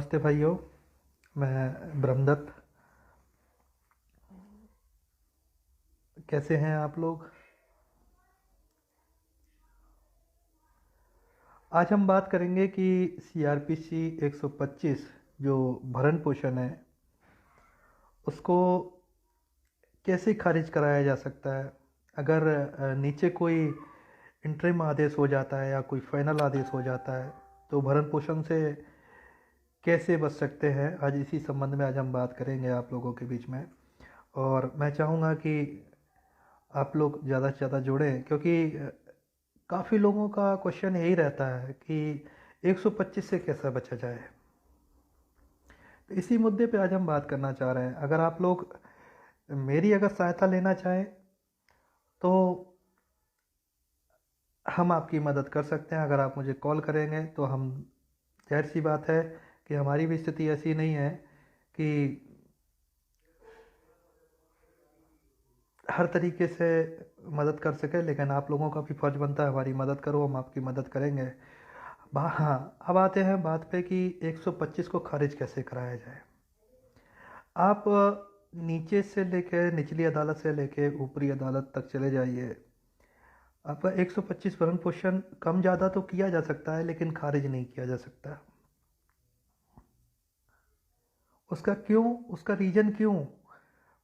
नमस्ते भाइयों। मैं ब्रह्मदत्त। कैसे हैं आप लोग? आज हम बात करेंगे कि सीआरपीसी 125 जो भरण पोषण है उसको कैसे खारिज कराया जा सकता है। अगर नीचे कोई इंटरिम आदेश हो जाता है या कोई फाइनल आदेश हो जाता है तो भरण पोषण से कैसे बच सकते हैं, आज इसी संबंध में आज हम बात करेंगे आप लोगों के बीच में। और मैं चाहूँगा कि आप लोग ज़्यादा से ज़्यादा जुड़ें, क्योंकि काफ़ी लोगों का क्वेश्चन यही रहता है कि 125 से कैसे बचा जाए। तो इसी मुद्दे पे आज हम बात करना चाह रहे हैं। अगर आप लोग मेरी अगर सहायता लेना चाहें तो हम आपकी मदद कर सकते हैं। अगर आप मुझे कॉल करेंगे तो हम, जाहिर सी बात है कि हमारी भी स्थिति ऐसी नहीं है कि हर तरीके से मदद कर सके, लेकिन आप लोगों का भी फर्ज बनता है हमारी मदद करो, हम आपकी मदद करेंगे। हाँ, अब आते हैं बात पे कि 125 को खारिज कैसे कराया जाए। आप नीचे से लेकर निचली अदालत से लेकर ऊपरी अदालत तक चले जाइए। आपका 125 भरण पोषण कम ज़्यादा तो किया जा सकता है, लेकिन खारिज नहीं किया जा सकता। उसका क्यों, उसका रीज़न क्यों,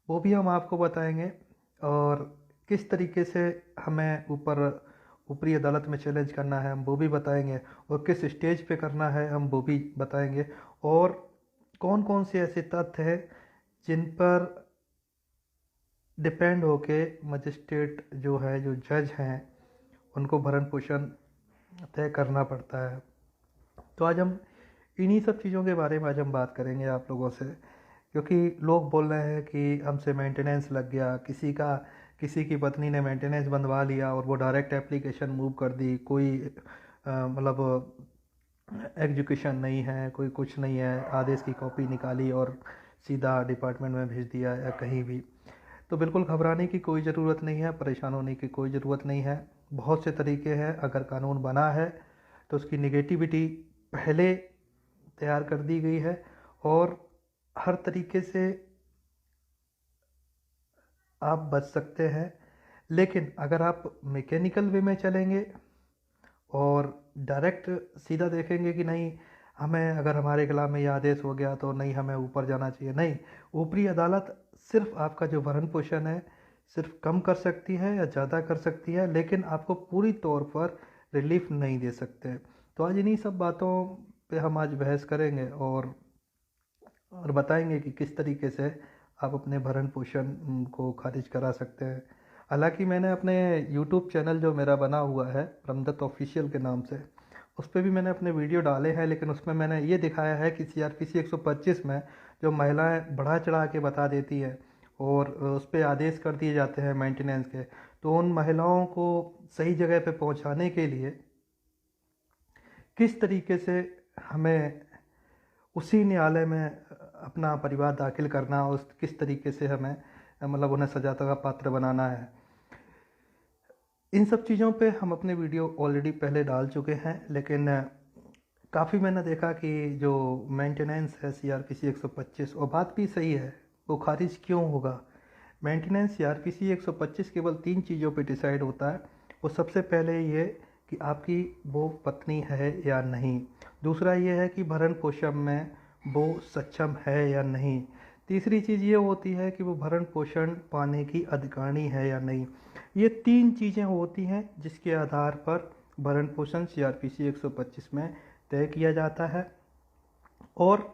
वो भी हम आपको बताएंगे। और किस तरीके से हमें ऊपरी अदालत में चैलेंज करना है हम वो भी बताएंगे, और किस स्टेज पे करना है हम वो भी बताएंगे। और कौन कौन से ऐसे तथ्य हैं जिन पर डिपेंड होके मजिस्ट्रेट जो है, जो जज हैं, उनको भरण पोषण तय करना पड़ता है। तो आज हम इन्हीं सब चीज़ों के बारे में आज हम बात करेंगे आप लोगों से, क्योंकि लोग बोल रहे हैं कि हमसे मेंटेनेंस लग गया, किसी की पत्नी ने मेंटेनेंस बनवा लिया और वो डायरेक्ट एप्लीकेशन मूव कर दी, कोई मतलब एग्जीक्यूशन नहीं है, कोई कुछ नहीं है, आदेश की कॉपी निकाली और सीधा डिपार्टमेंट में भेज दिया या कहीं भी। तो बिल्कुल घबराने की कोई ज़रूरत नहीं है, परेशान होने की कोई ज़रूरत नहीं है। बहुत से तरीके हैं। अगर कानून बना है तो उसकी निगेटिविटी पहले तैयार कर दी गई है, और हर तरीके से आप बच सकते हैं। लेकिन अगर आप मैकेनिकल वे में चलेंगे और डायरेक्ट सीधा देखेंगे कि नहीं, हमें अगर हमारे खिलाफ में ये आदेश हो गया तो नहीं, हमें ऊपर जाना चाहिए, नहीं, ऊपरी अदालत सिर्फ आपका जो भरण पोषण है सिर्फ कम कर सकती है या ज़्यादा कर सकती है, लेकिन आपको पूरी तौर पर रिलीफ नहीं दे सकते। तो आज इन्हीं सब बातों पे हम आज बहस करेंगे और बताएंगे कि किस तरीके से आप अपने भरण पोषण को खारिज करा सकते हैं। हालांकि मैंने अपने YouTube चैनल जो मेरा बना हुआ है ब्रह्मदत्त ऑफिशियल के नाम से, उस पर भी मैंने अपने वीडियो डाले हैं, लेकिन उसमें मैंने ये दिखाया है कि सीआरपीसी 125 में जो महिलाएं बढ़ा चढ़ा के बता देती है और उस पर आदेश कर दिए जाते हैं मेंटेनेंस के, तो उन महिलाओं को सही जगह पे पहुंचाने के लिए किस तरीके से हमें उसी न्यायालय में अपना परिवार दाखिल करना, उस किस तरीके से हमें मतलब उन्हें सजा का पात्र बनाना है, इन सब चीज़ों पे हम अपने वीडियो ऑलरेडी पहले डाल चुके हैं। लेकिन काफ़ी मैंने देखा कि जो मेंटेनेंस है सीआरपीसी 125, और बात भी सही है, वो खारिज क्यों होगा। मेंटेनेंस सीआरपीसी 125 केवल 3 चीज़ों पे डिसाइड होता है। वो सबसे पहले ये कि आपकी वो पत्नी है या नहीं, दूसरा ये है कि भरण पोषण में वो सक्षम है या नहीं, तीसरी चीज़ ये होती है कि वो भरण पोषण पाने की अधिकारी है या नहीं। ये 3 चीज़ें होती हैं जिसके आधार पर भरण पोषण सीआरपीसी 125 में तय किया जाता है। और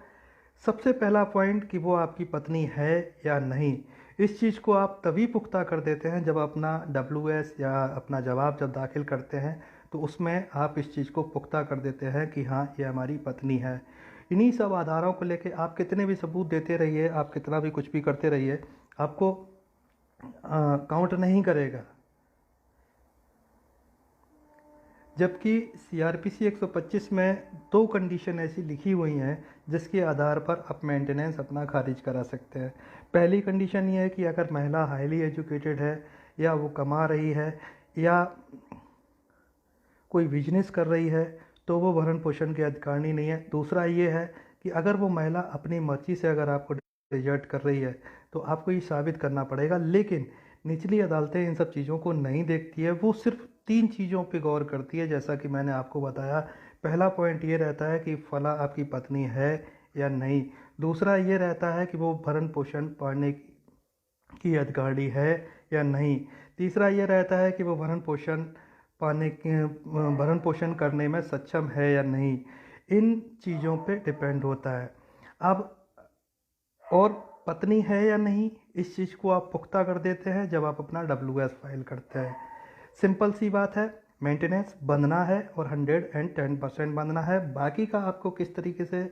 सबसे पहला पॉइंट कि वो आपकी पत्नी है या नहीं, इस चीज़ को आप तभी पुख्ता कर देते हैं जब अपना WS या अपना जवाब जब दाखिल करते हैं, तो उसमें आप इस चीज़ को पुख्ता कर देते हैं कि हाँ, ये हमारी पत्नी है। इन्हीं सब आधारों को लेके आप कितने भी सबूत देते रहिए, आप कितना भी कुछ भी करते रहिए, आपको काउंट नहीं करेगा। जबकि सीआरपीसी 125 में 2 कंडीशन ऐसी लिखी हुई हैं जिसके आधार पर आप मेंटेनेंस अपना खारिज करा सकते हैं। पहली कंडीशन ये है कि अगर महिला हाईली एजुकेटेड है, या वो कमा रही है, या कोई बिजनेस कर रही है, तो वो भरण पोषण की अधिकारी नहीं है। दूसरा ये है कि अगर वो महिला अपनी मर्जी से अगर आपको डिजर्ट कर रही है तो आपको ये साबित करना पड़ेगा। लेकिन निचली अदालतें इन सब चीज़ों को नहीं देखती है, वो सिर्फ 3 चीज़ों पे गौर करती है, जैसा कि मैंने आपको बताया। पहला पॉइंट ये रहता है कि फला आपकी पत्नी है या नहीं। दूसरा ये रहता है कि वो भरण पोषण पाने की अधिकारी है या नहीं। तीसरा ये रहता है कि वो भरण पोषण करने में सक्षम है या नहीं। इन चीज़ों पे डिपेंड होता है। अब और पत्नी है या नहीं, इस चीज़ को आप पुख्ता कर देते हैं जब आप अपना WS फाइल करते हैं। सिंपल सी बात है, मेंटेनेंस बंधना है और 110% बंधना है। बाकी का आपको किस तरीके से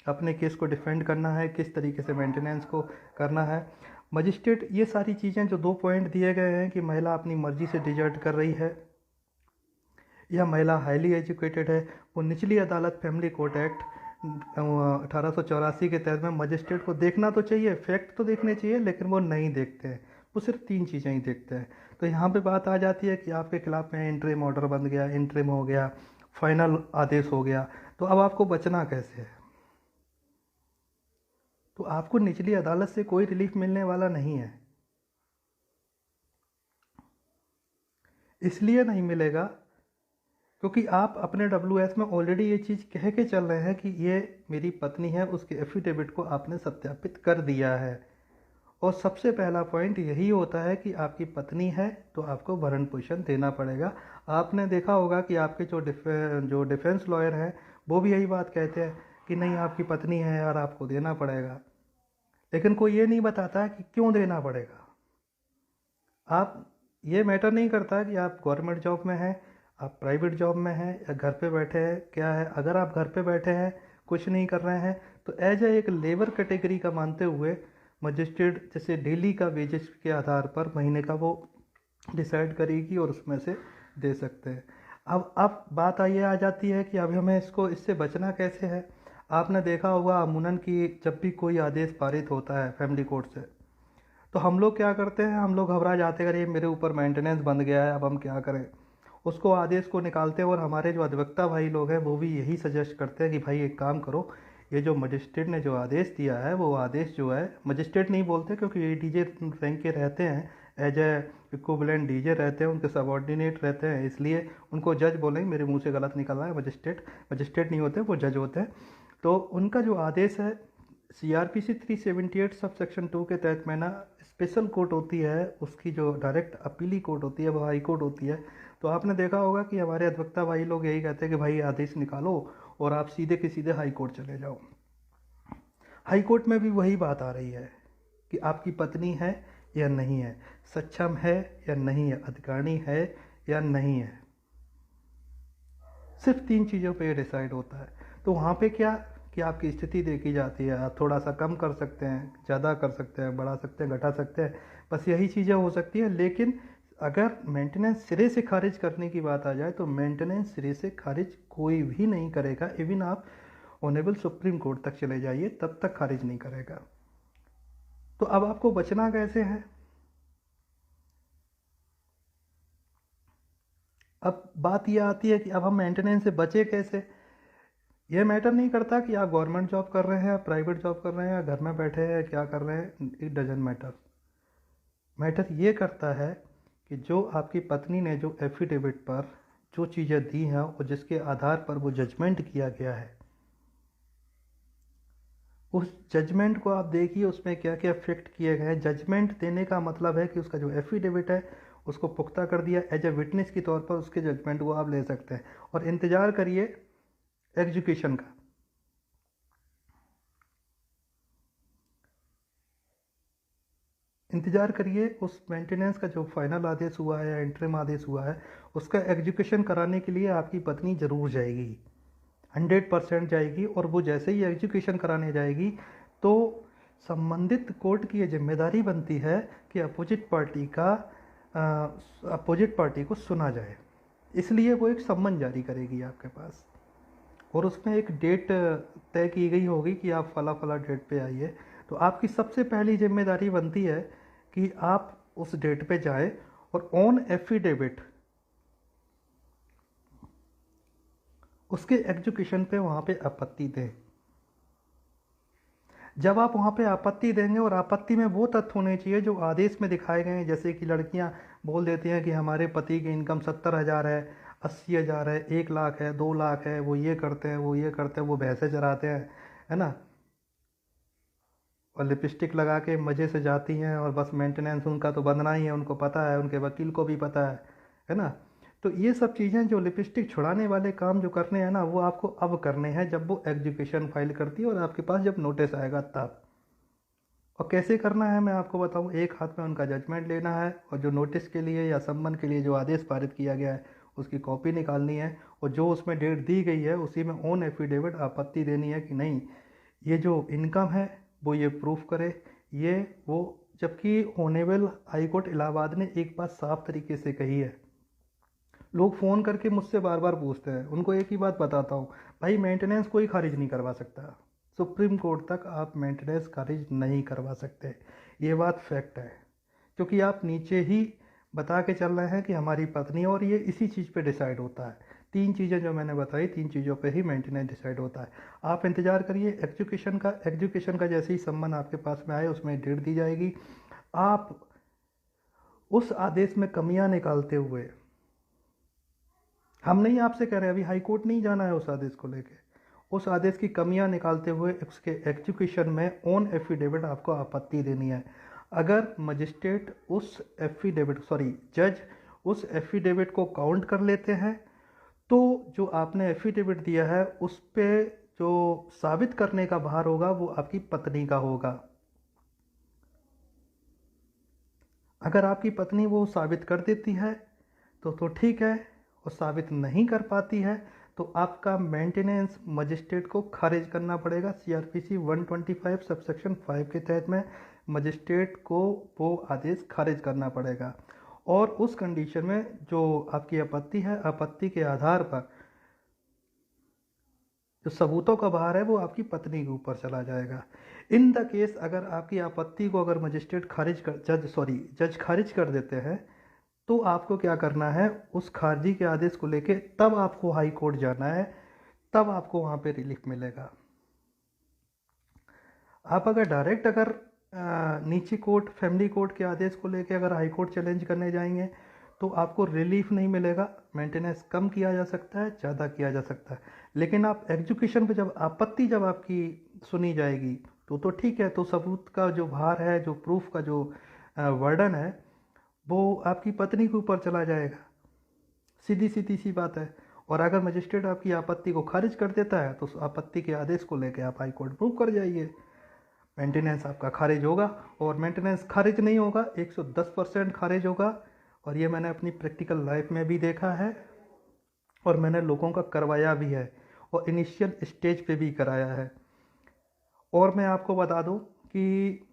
अपने केस को डिफेंड करना है, किस तरीके से मेंटेनेंस को करना है। मजिस्ट्रेट ये सारी चीज़ें जो 2 पॉइंट दिए गए हैं कि महिला अपनी मर्जी से डिजर्ट कर रही है या महिला हाईली एजुकेटेड है, वो निचली अदालत फैमिली कोर्ट एक्ट 1884 के तहत में मजिस्ट्रेट को देखना तो चाहिए, फैक्ट तो देखने चाहिए, लेकिन वो नहीं देखते हैं। वो सिर्फ 3 चीज़ें ही देखते हैं। तो यहाँ पे बात आ जाती है कि आपके खिलाफ में इंटरिम ऑर्डर बन गया, इंटरिम हो गया, फाइनल आदेश हो गया, तो अब आपको बचना कैसे है। तो आपको निचली अदालत से कोई रिलीफ मिलने वाला नहीं है। इसलिए नहीं मिलेगा क्योंकि आप अपने WS में ऑलरेडी ये चीज़ कह के चल रहे हैं कि ये मेरी पत्नी है, उसके एफिडेविट को आपने सत्यापित कर दिया है। और सबसे पहला पॉइंट यही होता है कि आपकी पत्नी है तो आपको भरण पोषण देना पड़ेगा। आपने देखा होगा कि आपके जो डिफेंस लॉयर हैं वो भी यही बात कहते हैं कि नहीं, आपकी पत्नी है यार, आपको देना पड़ेगा। लेकिन कोई ये नहीं बताता कि क्यों देना पड़ेगा। आप ये मैटर नहीं करता कि आप गवर्नमेंट जॉब में हैं, आप प्राइवेट जॉब में हैं या घर पे बैठे हैं, क्या है। अगर आप घर पे बैठे हैं, कुछ नहीं कर रहे हैं, तो एज ए एक लेबर कैटेगरी का मानते हुए मजिस्ट्रेट जैसे डेली का वेजेस के आधार पर महीने का वो डिसाइड करेगी और उसमें से दे सकते हैं। अब बात ये आ जाती है कि अब हमें इससे बचना कैसे है। आपने देखा होगा अमूमन कि जब भी कोई आदेश पारित होता है फैमिली कोर्ट से, तो हम लोग क्या करते हैं, हम लोग घबरा जाते हैं, अरे मेरे ऊपर मेंटेनेंस बंध गया है, अब हम क्या करें। उसको आदेश को निकालते हैं और हमारे जो अधिवक्ता भाई लोग हैं वो भी यही सजेस्ट करते हैं कि भाई एक काम करो, ये जो मजिस्ट्रेट ने जो आदेश दिया है वो आदेश जो है, मजिस्ट्रेट नहीं बोलते क्योंकि ये डीजे रैंक के रहते हैं, एज ए इक्विवेलेंट डीजे रहते हैं, उनके सबऑर्डिनेट रहते हैं, इसलिए उनको जज बोलेंगे। मेरे मुंह से गलत निकल रहा है, मजिस्ट्रेट नहीं होते, वो जज होते हैं। तो उनका जो आदेश है CRPC 378 सब सेक्शन 2 के तहत में ना स्पेशल कोर्ट होती है, उसकी जो डायरेक्ट अपीली कोर्ट होती है वो हाई कोर्ट होती है। तो आपने देखा होगा कि हमारे अधिवक्ता भाई लोग यही कहते हैं कि भाई आदेश निकालो और आप सीधे के सीधे हाई कोर्ट चले जाओ। हाई कोर्ट में भी वही बात आ रही है कि आपकी पत्नी है या नहीं है, सक्षम है या नहीं है, अधिकारी है या नहीं है। सिर्फ 3 चीज़ों पे डिसाइड होता है। तो वहाँ पे क्या कि आपकी स्थिति देखी जाती है, आप थोड़ा सा कम कर सकते हैं, ज़्यादा कर सकते हैं, बढ़ा सकते हैं, घटा सकते हैं, बस यही चीज़ें हो सकती है। लेकिन अगर मेंटेनेंस सिरे से खारिज करने की बात आ जाए तो मेंटेनेंस सिरे से खारिज कोई भी नहीं करेगा। इवन आप ऑनरेबल सुप्रीम कोर्ट तक चले जाइए तब तक खारिज नहीं करेगा। तो अब आपको बचना कैसे है। अब बात यह आती है कि अब हम मेंटेनेंस से बचे कैसे। ये मैटर नहीं करता कि आप गवर्नमेंट जॉब कर रहे हैं या प्राइवेट जॉब कर रहे हैं या घर में बैठे हैं, क्या कर रहे हैं, इट डजंट मैटर। मैटर ये करता है कि जो आपकी पत्नी ने जो एफिडेविट पर जो चीज़ें दी हैं और जिसके आधार पर वो जजमेंट किया गया है, उस जजमेंट को आप देखिए, उसमें क्या क्या फैक्ट किए गए हैं। जजमेंट देने का मतलब है कि उसका जो एफिडेविट है उसको पुख्ता कर दिया, एज ए विटनेस के तौर पर उसके जजमेंट को आप ले सकते हैं। और इंतज़ार करिए एग्जीक्यूशन का। इंतज़ार करिए उस मेंटेनेंस का जो फाइनल आदेश हुआ है या इंटरिम आदेश हुआ है, उसका एग्जीक्यूशन कराने के लिए आपकी पत्नी ज़रूर जाएगी, 100% जाएगी। और वो जैसे ही एग्जीक्यूशन कराने जाएगी तो संबंधित कोर्ट की ये जिम्मेदारी बनती है कि अपोजिट पार्टी को सुना जाए। इसलिए वो एक सम्मन जारी करेगी आपके पास और उसमें एक डेट तय की गई होगी कि आप फला फला डेट पे आइए। तो आपकी सबसे पहली जिम्मेदारी बनती है कि आप उस डेट पे जाएं और ऑन एफिडेविट उसके एग्जीक्यूशन पे वहाँ पे आपत्ति दें। जब आप वहाँ पे आपत्ति देंगे, और आपत्ति में वो तथ्य होने चाहिए जो आदेश में दिखाए गए हैं, जैसे कि लड़कियाँ बोल देती हैं कि हमारे पति की इनकम 70,000 है, 80,000 है, 1 लाख है, 2 लाख है, वो ये करते हैं, वो ये करते हैं, वो भैंसे चराते हैं, है ना, और लिपस्टिक लगा के मज़े से जाती हैं, और बस मेंटेनेंस उनका तो बंधना ही है, उनको पता है, उनके वकील को भी पता है ना। तो ये सब चीज़ें जो लिपस्टिक छुड़ाने वाले काम जो करने हैं ना, वो आपको अब करने हैं जब वो एग्जीक्यूशन फाइल करती है और आपके पास जब नोटिस आएगा तब। और कैसे करना है मैं आपको बताऊं, एक हाथ में उनका जजमेंट लेना है, और जो नोटिस के लिए या सम्मन के लिए जो आदेश पारित किया गया है उसकी कॉपी निकालनी है, और जो उसमें डेट दी गई है उसी में ऑन एफिडेविट आपत्ति देनी है कि नहीं, ये जो इनकम है वो ये प्रूफ करे, ये वो। जबकि ऑनेबल हाई कोर्ट इलाहाबाद ने एक बात साफ तरीके से कही है, लोग फ़ोन करके मुझसे बार बार पूछते हैं, उनको एक ही बात बताता हूँ, भाई मेंटेनेंस कोई खारिज नहीं करवा सकता, सुप्रीम कोर्ट तक आप मेंटेनेंस खारिज नहीं करवा सकते, ये बात फैक्ट है। क्योंकि आप नीचे ही बता के चल रहे हैं कि हमारी पत्नी, और ये इसी चीज़ पे डिसाइड होता है, 3 चीज़ें जो मैंने बताई, 3 चीज़ों पे ही मेंटेनेंस डिसाइड होता है। आप इंतज़ार करिए एजुकेशन का जैसे ही सम्मन आपके पास में आए उसमें डेट दी जाएगी। आप उस आदेश में कमियां निकालते हुए, हम नहीं आपसे कह रहे, अभी हाई कोर्ट नहीं जाना है उस आदेश को लेके, उस आदेश की कमियां निकालते हुए उसके एग्जीक्यूशन में ऑन एफिडेविट आपको आपत्ति देनी है। अगर मजिस्ट्रेट उस जज उस एफिडेविट को काउंट कर लेते हैं, तो जो आपने एफिडेविट दिया है उस पे जो साबित करने का भार होगा वो आपकी पत्नी का होगा। अगर आपकी पत्नी वो साबित कर देती है तो ठीक है, और साबित नहीं कर पाती है तो आपका मेंटेनेंस मजिस्ट्रेट को खारिज करना पड़ेगा। सीआरपीसी 125 सबसेक्शन 5 के तहत में मजिस्ट्रेट को वो आदेश खारिज करना पड़ेगा, और उस कंडीशन में जो आपकी आपत्ति है, आपत्ति के आधार पर जो सबूतों का भार है वो आपकी पत्नी के ऊपर चला जाएगा। इन द केस अगर आपकी आपत्ति को अगर मजिस्ट्रेट जज खारिज कर देते हैं, तो आपको क्या करना है, उस खारिजी के आदेश को लेके तब आपको हाई कोर्ट जाना है, तब आपको वहाँ पे रिलीफ मिलेगा। आप अगर डायरेक्ट नीची कोर्ट फैमिली कोर्ट के आदेश को लेके अगर हाई कोर्ट चैलेंज करने जाएंगे तो आपको रिलीफ नहीं मिलेगा। मेंटेनेंस कम किया जा सकता है, ज़्यादा किया जा सकता है, लेकिन आप एग्जीक्यूशन पे जब आपकी सुनी जाएगी तो ठीक है, तो सबूत का जो भार है, जो प्रूफ का जो वर्डन है, वो आपकी पत्नी के ऊपर चला जाएगा। सीधी सीधी सी बात है। और अगर मजिस्ट्रेट आपकी आपत्ति को खारिज कर देता है तो उस आपत्ति के आदेश को लेकर आप हाई कोर्ट प्रूव कर जाइए, मेंटेनेंस आपका खारिज होगा। और मेंटेनेंस खारिज नहीं होगा, 110% खारिज होगा, और ये मैंने अपनी प्रैक्टिकल लाइफ में भी देखा है, और मैंने लोगों का करवाया भी है, और इनिशियल स्टेज पे भी कराया है। और मैं आपको बता दूं कि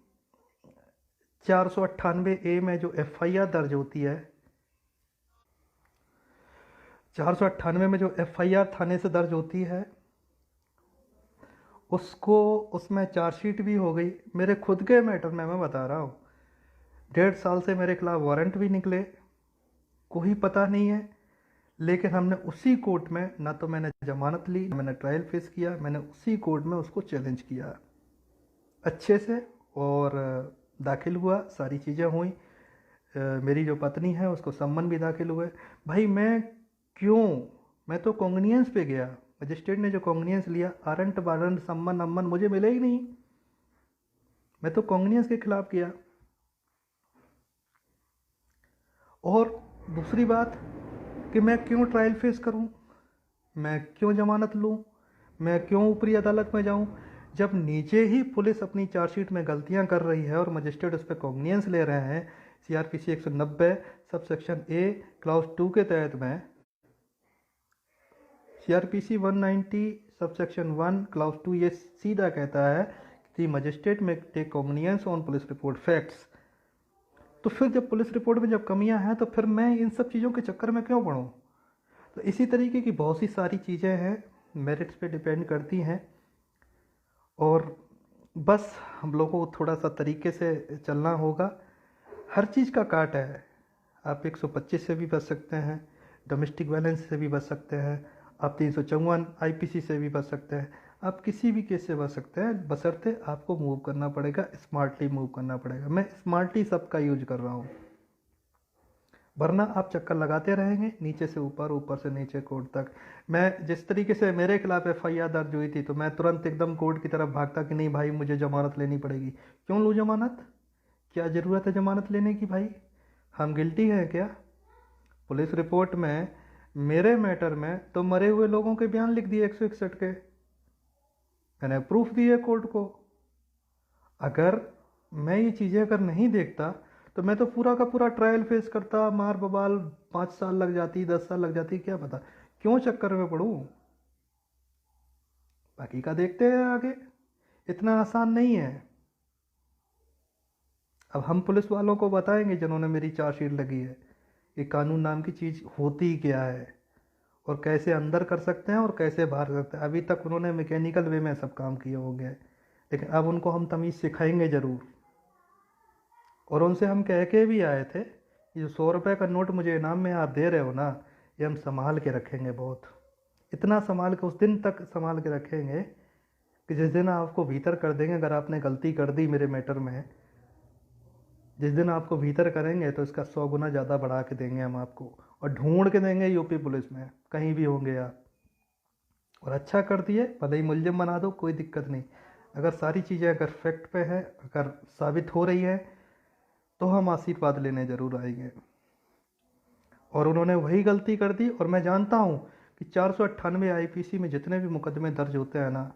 498A में जो FIR दर्ज होती है, 498 में जो FIR थाने से दर्ज होती है, उसमें चार्जशीट भी हो गई। मेरे खुद के मैटर में मैं बता रहा हूँ, 1.5 साल से मेरे खिलाफ वारंट भी निकले, कोई पता नहीं है, लेकिन हमने उसी कोर्ट में, ना तो मैंने जमानत ली, मैंने ट्रायल फेस किया, मैंने उसी कोर्ट में उसको चैलेंज किया अच्छे से, और दाखिल हुआ, सारी चीज़ें हुई। मेरी जो पत्नी है उसको सम्मन भी दाखिल हुए। भाई मैं तो कॉन्गनियंस पे गया, मजिस्ट्रेट ने जो कॉन्गनियंस लिया, आरंट वारंट सम्मन अम्मन मुझे मिले ही नहीं, मैं तो कॉन्गनियंस के खिलाफ गया। और दूसरी बात कि मैं क्यों ट्रायल फेस करूं, मैं क्यों जमानत लूं, मैं क्यों ऊपरी अदालत में जाऊं, जब नीचे ही पुलिस अपनी चार्जशीट में गलतियां कर रही है और मजिस्ट्रेट उस पर कॉग्नियंस ले रहे हैं। सीआरपीसी 190 सबसेक्शन ए क्लाउज 2 के तहत में, सीआरपीसी 190 सबसेक्शन 1 क्लाउज 2 ये सीधा कहता है कि magistrate may take cognizance on police report facts. तो फिर जब पुलिस रिपोर्ट में जब कमियां हैं तो फिर मैं इन सब चीज़ों के चक्कर में क्यों पढ़ूं। तो इसी तरीके की बहुत सी सारी चीज़ें हैं, मेरिट्स पे डिपेंड करती हैं, और बस हम लोगों को थोड़ा सा तरीके से चलना होगा। हर चीज़ का काट है, आप 125 से भी बच सकते हैं, डोमेस्टिक वायलेंस से भी बच सकते हैं, आप 354 आईपीसी से भी बच सकते हैं, आप किसी भी केस से बच सकते हैं, बशर्ते आपको मूव करना पड़ेगा, स्मार्टली मूव करना पड़ेगा। मैं स्मार्टली सबका यूज कर रहा हूँ, वरना आप चक्कर लगाते रहेंगे नीचे से ऊपर, ऊपर से नीचे कोर्ट तक। मैं जिस तरीके से मेरे खिलाफ एफआईआर दर्ज हुई थी तो मैं तुरंत एकदम कोर्ट की तरफ भागता कि नहीं भाई मुझे जमानत लेनी पड़ेगी। क्यों लूँ जमानत? क्या ज़रूरत है जमानत लेने की भाई? हम गिल्टी हैं क्या? पुलिस रिपोर्ट में मेरे मैटर में तो मरे हुए लोगों के बयान लिख दिए 161 के, मैंने प्रूफ दिए कोर्ट को। अगर मैं ये चीज़ें अगर नहीं देखता तो मैं तो पूरा का पूरा ट्रायल फेस करता, मार बबाल 5 साल लग जाती, 10 साल लग जाती, क्या पता। क्यों चक्कर में पड़ूं? बाकी का देखते हैं आगे, इतना आसान नहीं है। अब हम पुलिस वालों को बताएंगे जिन्होंने मेरी चार्जशीट लगी है ये कानून नाम की चीज़ होती क्या है और कैसे अंदर कर सकते हैं और कैसे बाहर कर सकते हैं। अभी तक उन्होंने मैकेनिकल वे में सब काम किए होंगे, लेकिन अब उनको हम तमीज़ सिखाएंगे ज़रूर। और उनसे हम कह के भी आए थे, ये जो 100 रुपये का नोट मुझे इनाम में आप दे रहे हो ना, ये हम संभाल के रखेंगे, बहुत इतना संभाल के, उस दिन तक संभाल के रखेंगे कि जिस दिन आपको भीतर कर देंगे, अगर आपने गलती कर दी मेरे मैटर में, जिस दिन आपको भीतर करेंगे तो इसका 100 गुना ज़्यादा बढ़ा के देंगे हम आपको, और ढूंढ के देंगे यूपी पुलिस में कहीं भी होंगे आप। और अच्छा कर दिए, भले ही मुलजिम बना दो, कोई दिक्कत नहीं। अगर सारी चीज़ें अगर फैक्ट पे है, अगर साबित हो रही है तो हम आशीर्वाद लेने ज़रूर आएंगे। और उन्होंने वही गलती कर दी। और मैं जानता हूँ कि 498 आईपीसी में जितने भी मुकदमे दर्ज होते हैं ना,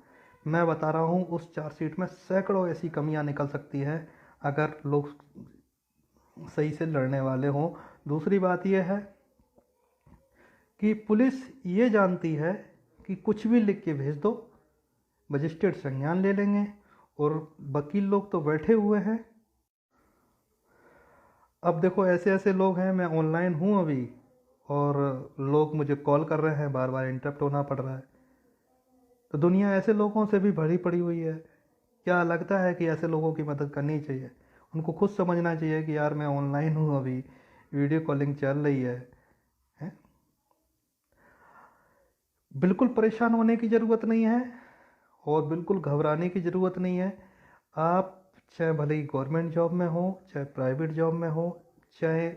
मैं बता रहा हूँ उस चार्जशीट में सैकड़ों ऐसी कमियां निकल सकती है अगर लोग सही से लड़ने वाले हों। दूसरी बात यह है कि पुलिस ये जानती है कि कुछ भी लिख के भेज दो, मजिस्ट्रेट संज्ञान ले लेंगे, और वकील लोग तो बैठे हुए हैं। अब देखो ऐसे ऐसे लोग हैं, मैं ऑनलाइन हूँ अभी और लोग मुझे कॉल कर रहे हैं, बार बार इंटरप्ट होना पड़ रहा है। तो दुनिया ऐसे लोगों से भी भरी पड़ी हुई है। क्या लगता है कि ऐसे लोगों की मदद करनी चाहिए? उनको खुद समझना चाहिए कि यार मैं ऑनलाइन हूँ अभी, वीडियो कॉलिंग चल रही है? बिल्कुल परेशान होने की ज़रूरत नहीं है और बिल्कुल घबराने की ज़रूरत नहीं है। आप चाहे भले ही गवर्नमेंट जॉब में हो, चाहे प्राइवेट जॉब में हो, चाहे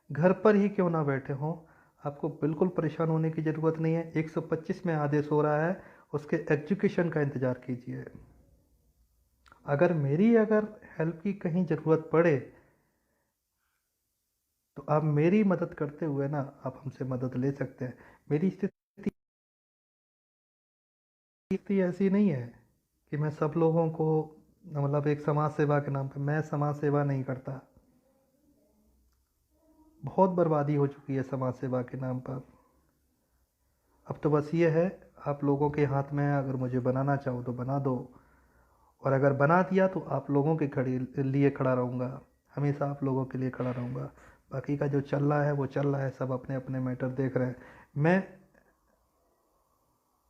घर पर ही क्यों ना बैठे हों, आपको बिल्कुल परेशान होने की ज़रूरत नहीं है। 125 में आदेश हो रहा है, उसके एग्जीक्यूशन का इंतज़ार कीजिए। अगर हेल्प की कहीं ज़रूरत पड़े तो आप मेरी मदद करते हुए ना, आप हमसे मदद ले सकते हैं। मेरी स्थिति ऐसी नहीं है कि मैं सब लोगों को, मतलब एक समाज सेवा के नाम पे मैं समाज सेवा नहीं करता। बहुत बर्बादी हो चुकी है समाज सेवा के नाम पर। अब तो बस ये है, आप लोगों के हाथ में है, अगर मुझे बनाना चाहो तो बना दो, और अगर बना दिया तो आप लोगों के लिए खड़ा रहूँगा, हमेशा आप लोगों के लिए खड़ा रहूँगा। बाकी का जो चल रहा है वो चल रहा है, सब अपने अपने मैटर देख रहे हैं। मैं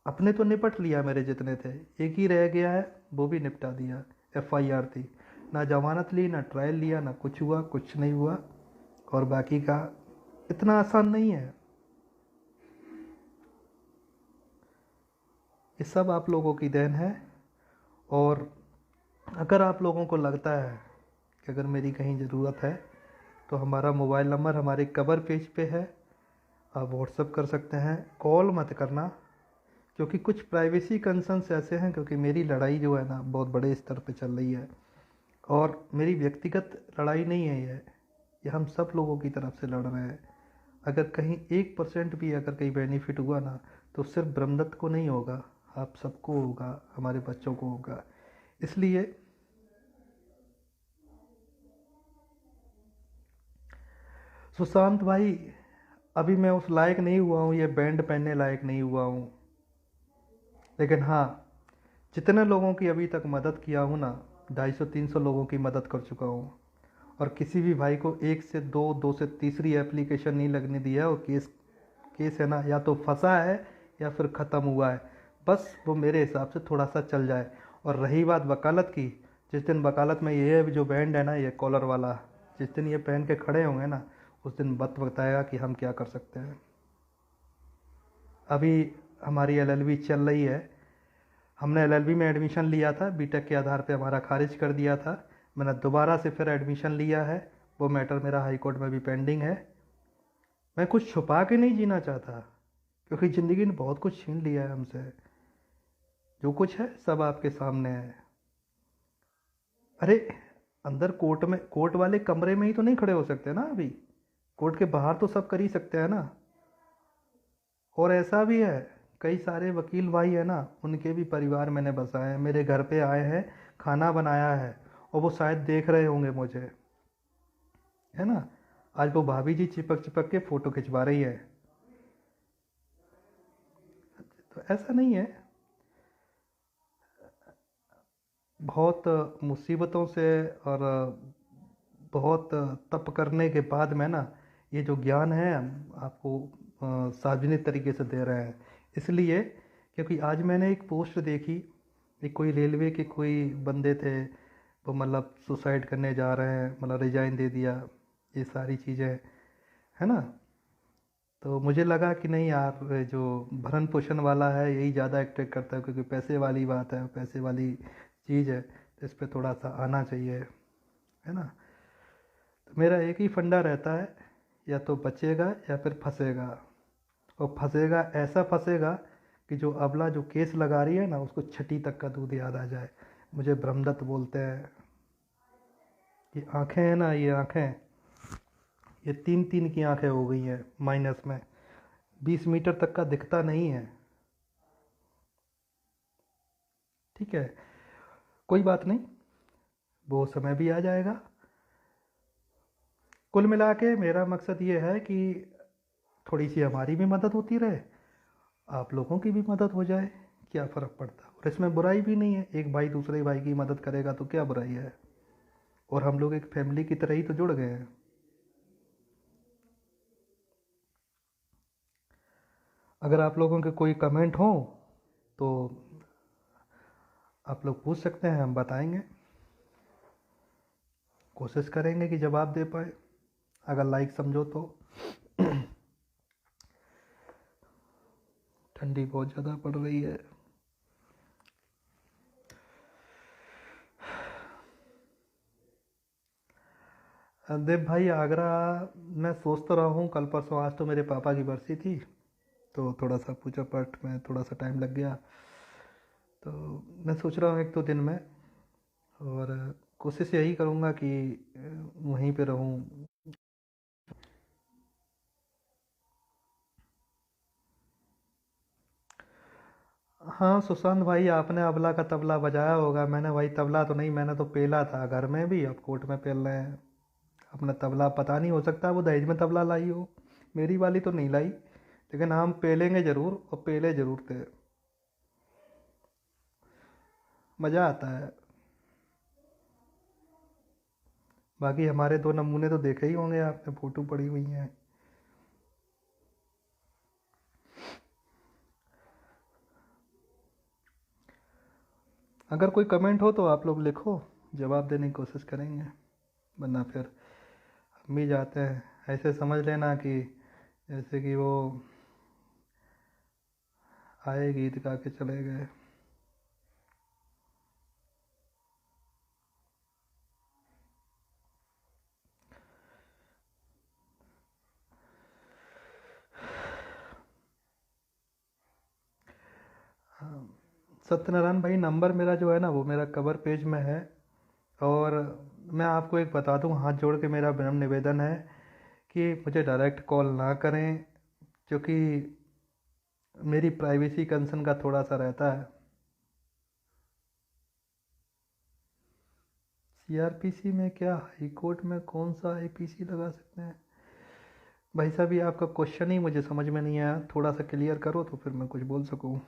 अपने तो निपट लिया, मेरे जितने थे, एक ही रह गया है, वो भी निपटा दिया। एफआईआर थी, ना जमानत ली, ना ट्रायल लिया, ना कुछ हुआ, कुछ नहीं हुआ। और बाकी का इतना आसान नहीं है। ये सब आप लोगों की देन है। और अगर आप लोगों को लगता है कि अगर मेरी कहीं ज़रूरत है तो हमारा मोबाइल नंबर हमारे कवर पेज पे है, आप व्हाट्सअप कर सकते हैं। कॉल मत करना, क्योंकि कुछ प्राइवेसी कंसर्न्स ऐसे हैं, क्योंकि मेरी लड़ाई जो है ना बहुत बड़े स्तर पे चल रही है और मेरी व्यक्तिगत लड़ाई नहीं है ये हम सब लोगों की तरफ से लड़ रहे हैं। अगर कहीं 1% भी अगर कहीं बेनिफिट हुआ ना, तो सिर्फ ब्रह्मदत्त को नहीं होगा, आप सबको होगा, हमारे बच्चों को होगा। इसलिए सुशांत भाई, अभी मैं उस लायक नहीं हुआ हूँ, ये बैंड पहनने लायक नहीं हुआ हूँ, लेकिन हाँ, जितने लोगों की अभी तक मदद किया हूँ ना, 250-300 लोगों की मदद कर चुका हूँ। और किसी भी भाई को 1 से 2, 2 से तीसरी एप्लीकेशन नहीं लगने दी है। और केस है ना, या तो फंसा है या फिर ख़त्म हुआ है, बस वो मेरे हिसाब से थोड़ा सा चल जाए। और रही बात वकालत की, जिस दिन वकालत में ये जो बैंड है ना, ये कॉलर वाला, जिस दिन ये पहन के खड़े होंगे ना, उस दिन वक्त बताएगा कि हम क्या कर सकते हैं। अभी हमारी एलएलबी चल रही है, हमने एलएलबी में एडमिशन लिया था, बीटेक के आधार पे हमारा खारिज कर दिया था। मैंने दोबारा से फिर एडमिशन लिया है, वो मैटर मेरा हाई कोर्ट में भी पेंडिंग है। मैं कुछ छुपा के नहीं जीना चाहता, क्योंकि ज़िंदगी ने बहुत कुछ छीन लिया है हमसे। जो कुछ है सब आपके सामने है। अरे, अंदर कोर्ट वाले कमरे में ही तो नहीं खड़े हो सकते ना अभी। कोर्ट के बाहर तो सब कर ही सकते हैं ना। और ऐसा भी है, कई सारे वकील भाई है ना, उनके भी परिवार मैंने बसाए हैं, मेरे घर पे आए हैं, खाना बनाया है, और वो शायद देख रहे होंगे मुझे, है ना। आज वो भाभी जी चिपक चिपक के फ़ोटो खिंचवा रही है। तो ऐसा नहीं है। बहुत मुसीबतों से और बहुत तप करने के बाद में ना, ये जो ज्ञान है हम आपको सार्वजनिक तरीके से दे रहे हैं। इसलिए क्योंकि आज मैंने एक पोस्ट देखी, एक कोई रेलवे के कोई बंदे थे, वो मतलब सुसाइड करने जा रहे हैं, मतलब रिजाइन दे दिया, ये सारी चीज़ें, है ना। तो मुझे लगा कि नहीं यार, जो भरण पोषण वाला है यही ज़्यादा अट्रैक्ट करता है, क्योंकि पैसे वाली बात है, पैसे वाली चीज़ है, तो इस पर थोड़ा सा आना चाहिए, है ना। तो मेरा एक ही फंडा रहता है, या तो बचेगा या फिर फंसेगा। और फंसेगा, ऐसा फंसेगा कि जो अबला जो केस लगा रही है ना, उसको छठी तक का दूध याद आ जाए। मुझे ब्रह्मदत्त बोलते हैं। ये आँखें हैं ना, ये आँखें, ये 3-3 की आँखें हो गई हैं माइनस में, 20 मीटर तक का दिखता नहीं है। ठीक है, कोई बात नहीं, वो समय भी आ जाएगा। कुल मिला के मेरा मकसद ये है कि थोड़ी सी हमारी भी मदद होती रहे, आप लोगों की भी मदद हो जाए, क्या फ़र्क पड़ता। और इसमें बुराई भी नहीं है, एक भाई दूसरे भाई की मदद करेगा तो क्या बुराई है। और हम लोग एक फैमिली की तरह ही तो जुड़ गए हैं। अगर आप लोगों के कोई कमेंट हो तो आप लोग पूछ सकते हैं, हम बताएंगे, कोशिश करेंगे कि जवाब दे पाए, अगर लाइक समझो तो। ठंडी बहुत ज़्यादा पड़ रही है। देव भाई, आगरा मैं सोच तो रहा हूँ कल परसों, आज तो मेरे पापा की बरसी थी, तो थोड़ा सा पूजा पाठ में थोड़ा सा टाइम लग गया। तो मैं सोच रहा हूँ 1-2 दिन में, और कोशिश यही करूँगा कि वहीं पे रहूँ। हाँ सुशांत भाई, आपने अबला का तबला बजाया होगा, मैंने भाई तबला तो नहीं, मैंने तो पेला था घर में भी, अब कोर्ट में पेल रहे हैं। अपना तबला पता नहीं, हो सकता है वो दहेज में तबला लाई हो, मेरी वाली तो नहीं लाई, लेकिन हम पेलेंगे ज़रूर, और पेले ज़रूर थे। मज़ा आता है। बाकी हमारे 2 नमूने तो देखे ही होंगे आपने, फ़ोटो पड़ी हुई हैं। अगर कोई कमेंट हो तो आप लोग लिखो, जवाब देने की कोशिश करेंगे, वरना फिर हम भी जाते हैं। ऐसे समझ लेना कि जैसे कि वो आए गीत गा के चले गए। सत्यनारायण भाई, नंबर मेरा जो है ना, वो मेरा कवर पेज में है। और मैं आपको एक बता दूं, हाथ जोड़ के मेरा विनम्र निवेदन है कि मुझे डायरेक्ट कॉल ना करें, क्योंकि मेरी प्राइवेसी कंसर्न का थोड़ा सा रहता है। सीआरपीसी में क्या, हाई कोर्ट में कौन सा आईपीसी लगा सकते हैं। भाई साहब, ये आपका क्वेश्चन ही मुझे समझ में नहीं आया, थोड़ा सा क्लियर करो तो फिर मैं कुछ बोल सकूं।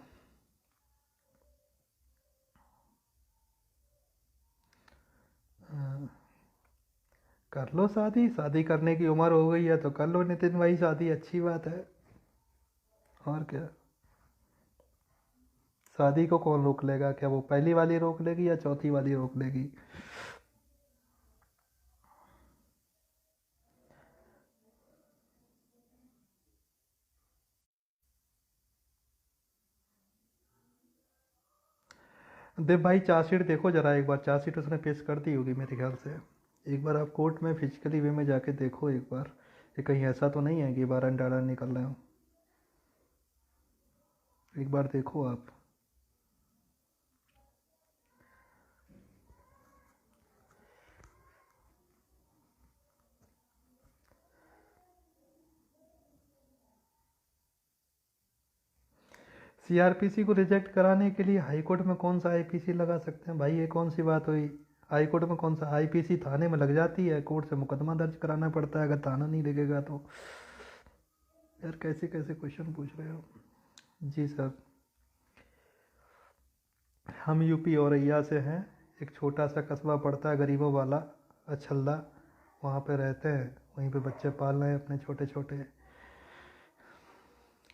कर लो शादी, शादी करने की उम्र हो गई है तो कर लो नितिन भाई शादी, अच्छी बात है। और क्या, शादी को कौन रोक लेगा, क्या वो पहली वाली रोक लेगी या चौथी वाली रोक लेगी। देव भाई चार्जशीट देखो जरा एक बार, चार्जशीट उसने पेश कर दी होगी मेरे ख्याल से। एक बार आप कोर्ट में फिजिकली वे में जाके देखो एक बार, कि कहीं ऐसा तो नहीं है कि वारंट आर्डर निकल रहे हो। एक बार देखो आप। सीआरपीसी को रिजेक्ट कराने के लिए हाई कोर्ट में कौन सा आईपीसी लगा सकते हैं भाई? ये कौन सी बात हुई? हाई कोर्ट में कौन सा आईपीसी? थाने में लग जाती है, कोर्ट से मुकदमा दर्ज कराना पड़ता है अगर थाना नहीं लगेगा तो। यार कैसे कैसे क्वेश्चन पूछ रहे हो। जी सर, हम यूपी औरैया से हैं। एक छोटा सा कस्बा पड़ता है गरीबों वाला, अछल्दा, वहाँ पे रहते हैं। वहीं पे बच्चे पाल रहे हैं अपने छोटे छोटे।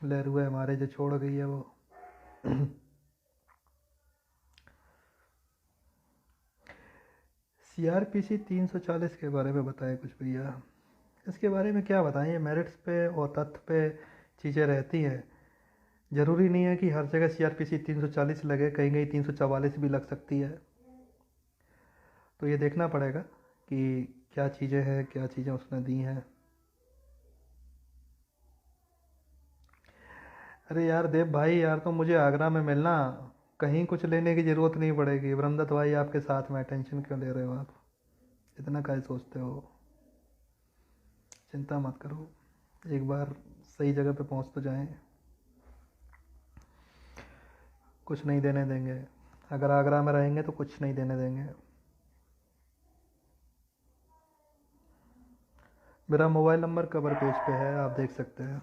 लहरुए हमारे जो छोड़ गई है वो। सीआरपीसी 340 के बारे में बताएं कुछ भैया। इसके बारे में क्या बताएं, ये मेरिट्स पे और तथ्य पे चीज़ें रहती हैं। ज़रूरी नहीं है कि हर जगह सीआरपीसी 340 लगे, कहीं कहीं 344 भी लग सकती है। तो ये देखना पड़ेगा कि क्या चीज़ें हैं, क्या चीज़ें उसने दी हैं। अरे यार देव भाई, यार तो मुझे आगरा में मिलना, कहीं कुछ लेने की ज़रूरत नहीं पड़ेगी। वरंदत भाई आपके साथ में, टेंशन क्यों ले रहे हो आप? इतना क्या सोचते हो? चिंता मत करो, एक बार सही जगह पे पहुंच तो जाएं। कुछ नहीं देने देंगे, अगर आगरा में रहेंगे तो कुछ नहीं देने देंगे। मेरा मोबाइल नंबर कवर पेज पे है, आप देख सकते हैं।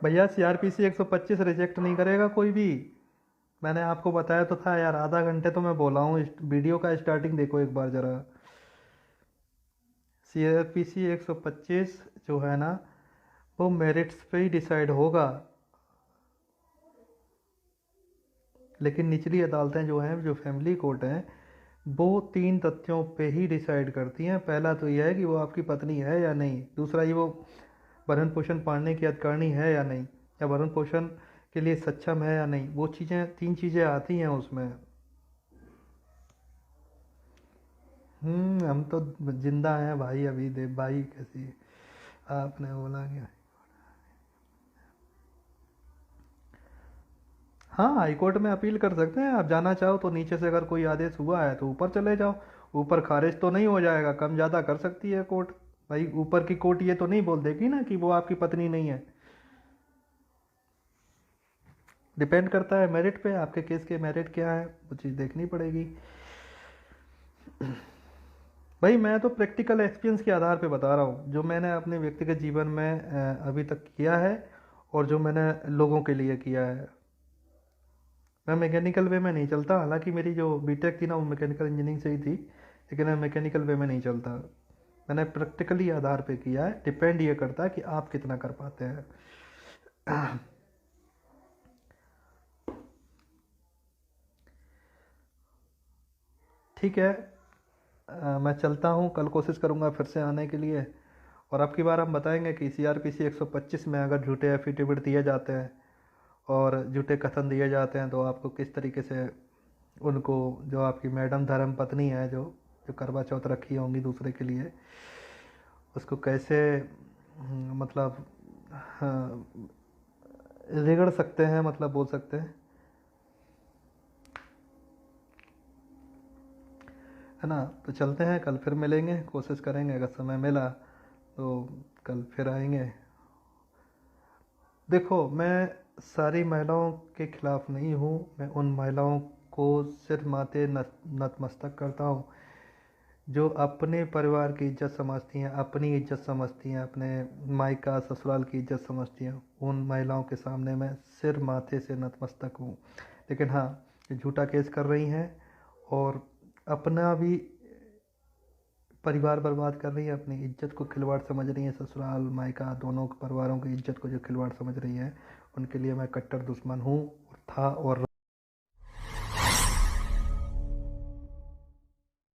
भैया सीआरपीसी 125 रिजेक्ट नहीं करेगा कोई भी। मैंने आपको बताया तो था यार, आधा घंटे तो मैं बोला हूँ। वीडियो का स्टार्टिंग देखो एक बार ज़रा। सीआरपीसी 125 जो है ना, वो मेरिट्स पे ही डिसाइड होगा। लेकिन निचली अदालतें जो हैं, जो फैमिली कोर्ट हैं, वो 3 तथ्यों पे ही डिसाइड करती हैं। पहला तो यह है कि वो आपकी पत्नी है या नहीं। दूसरा, ये वो भरण पोषण पालने की अधिकारिणी है या नहीं, या भरण पोषण के लिए सक्षम है या नहीं। वो चीज़ें, 3 चीज़ें आती हैं उसमें। हम तो जिंदा हैं भाई अभी। देव भाई कैसी आपने बोला क्या? हाँ, हाई कोर्ट में अपील कर सकते हैं। आप जाना चाहो तो नीचे से अगर कोई आदेश हुआ है तो ऊपर चले जाओ। ऊपर खारिज तो नहीं हो जाएगा, कम ज़्यादा कर सकती है कोर्ट। भाई ऊपर की कोर्ट ये तो नहीं बोल देगी ना कि वो आपकी पत्नी नहीं है। डिपेंड करता है मेरिट पे, आपके केस के मेरिट क्या है, वो चीज़ देखनी पड़ेगी। भाई मैं तो प्रैक्टिकल एक्सपीरियंस के आधार पे बता रहा हूँ, जो मैंने अपने व्यक्तिगत जीवन में अभी तक किया है, और जो मैंने लोगों के लिए किया है। मैं मैकेनिकल वे में नहीं चलता। हालांकि मेरी जो बीटेक थी ना, वो मैकेनिकल इंजीनियरिंग से ही थी, लेकिन मैं मैकेनिकल वे में नहीं चलता। मैंने प्रैक्टिकली आधार पे किया है। डिपेंड ये करता है कि आप कितना कर पाते हैं। ठीक है, मैं चलता हूँ। कल कोशिश करूँगा फिर से आने के लिए। और अब की बार हम बताएंगे कि सीआरपीसी 125 में अगर झूठे एफिडेविट दिए जाते हैं और झूठे कथन दिए जाते हैं, तो आपको किस तरीके से उनको, जो आपकी मैडम धर्म पत्नी है, जो जो करवा चौथ रखी होंगी दूसरे के लिए, उसको कैसे मतलब हाँ, रिगड़ सकते हैं, मतलब बोल सकते हैं, है ना। तो चलते हैं, कल फिर मिलेंगे। कोशिश करेंगे अगर समय मिला तो कल फिर आएंगे। देखो, मैं सारी महिलाओं के खिलाफ नहीं हूँ। मैं उन महिलाओं को सिर माथे नतमस्तक करता हूँ जो अपने परिवार की इज्जत समझती हैं, अपनी इज्जत समझती हैं, अपने मायका ससुराल की इज्जत समझती हैं। उन महिलाओं के सामने मैं सिर माथे से नतमस्तक हूँ। लेकिन हाँ, ये झूठा केस कर रही हैं और अपना भी परिवार बर्बाद कर रही है, अपनी इज्जत को खिलवाड़ समझ रही है। ससुराल मायका दोनों परिवारों की इज्जत को जो खिलवाड़ समझ रही है, उनके लिए मैं कट्टर दुश्मन हूँ, था और